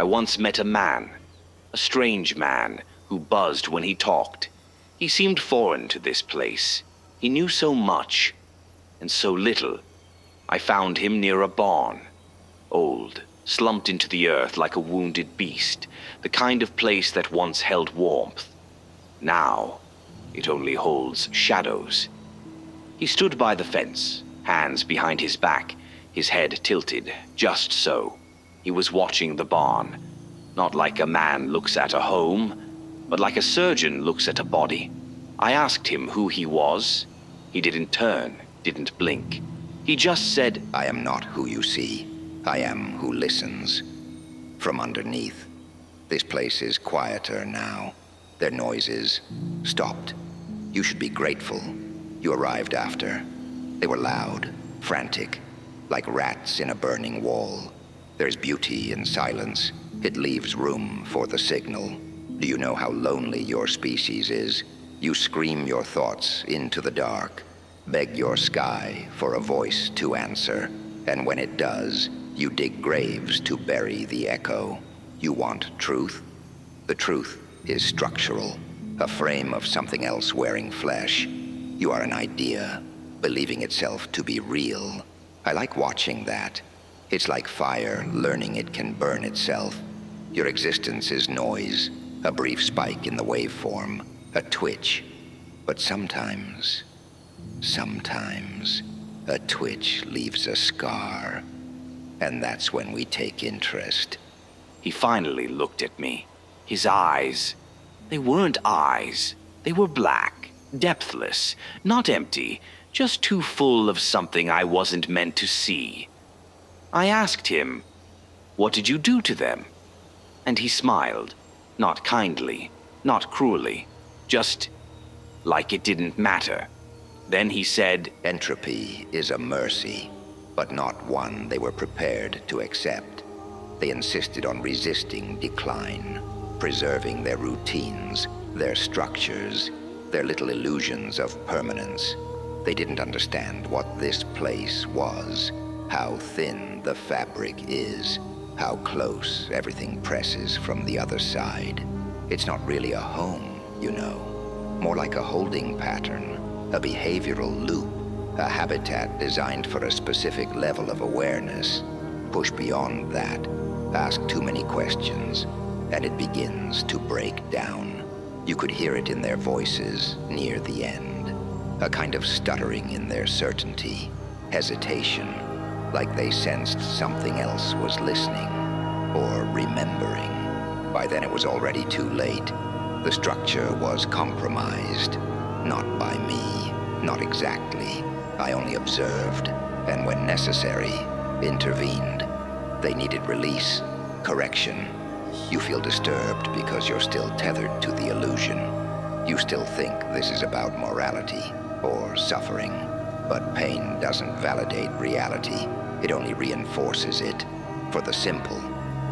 once met a man, a strange man who buzzed when he talked. He seemed foreign to this place. He knew so much, and so little. I found him near a barn, old, slumped into the earth like a wounded beast, the kind of place that once held warmth. Now, it only holds shadows. He stood by the fence, hands behind his back, his head tilted, just so. He was watching the barn, not like a man looks at a home, but like a surgeon looks at a body. I asked him who he was. He didn't turn, didn't blink. He just said, I am not who you see. I am who listens. From underneath. This place is quieter now. Their noises stopped. You should be grateful. You arrived after. They were loud, frantic, like rats in a burning wall. There's beauty in silence. It leaves room for the signal. Do you know how lonely your species is? You scream your thoughts into the dark, beg your sky for a voice to answer, and when it does, you dig graves to bury the echo. You want truth? The truth is structural, a frame of something else wearing flesh. You are an idea, believing itself to be real. I like watching that. It's like fire learning it can burn itself. Your existence is noise, a brief spike in the waveform, a twitch. But sometimes, a twitch leaves a scar. And that's when we take interest. He finally looked at me. His eyes, they weren't eyes. They were black, depthless, not empty, just too full of something I wasn't meant to see. I asked him, "What did you do to them?" And he smiled, not kindly, not cruelly, just like it didn't matter. Then he said, Entropy is a mercy, but not one they were prepared to accept. They insisted on resisting decline, preserving their routines, their structures, their little illusions of permanence. They didn't understand what this place was, how thin the fabric is, how close everything presses from the other side. It's not really a home, you know. More like a holding pattern, a behavioral loop, a habitat designed for a specific level of awareness. Push beyond that, ask too many questions, and it begins to break down. You could hear it in their voices near the end, a kind of stuttering in their certainty, hesitation, like they sensed something else was listening or remembering. By then it was already too late. The structure was compromised, not by me, not exactly. I only observed, and when necessary, intervened. They needed release, correction. You feel disturbed because you're still tethered to the illusion. You still think this is about morality or suffering, but pain doesn't validate reality. It only reinforces it. For the simple,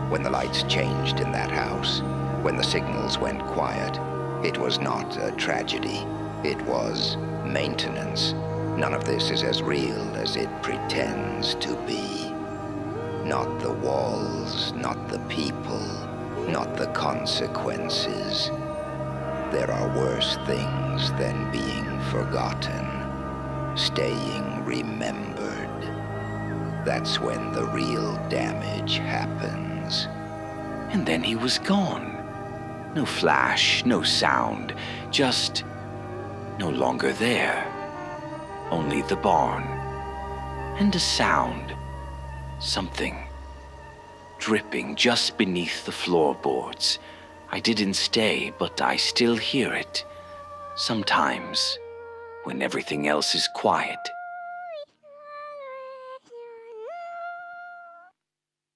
when the lights changed in that house, when the signals went quiet, it was not a tragedy. It was maintenance. None of this is as real as it pretends to be. Not the walls, not the people, not the consequences. There are worse things than being forgotten, staying remembered. That's when the real damage happens. And then he was gone. No flash, no sound, just no longer there. Only the barn. And a sound. Something. Dripping just beneath the floorboards. I didn't stay, but I still hear it. Sometimes, when everything else is quiet.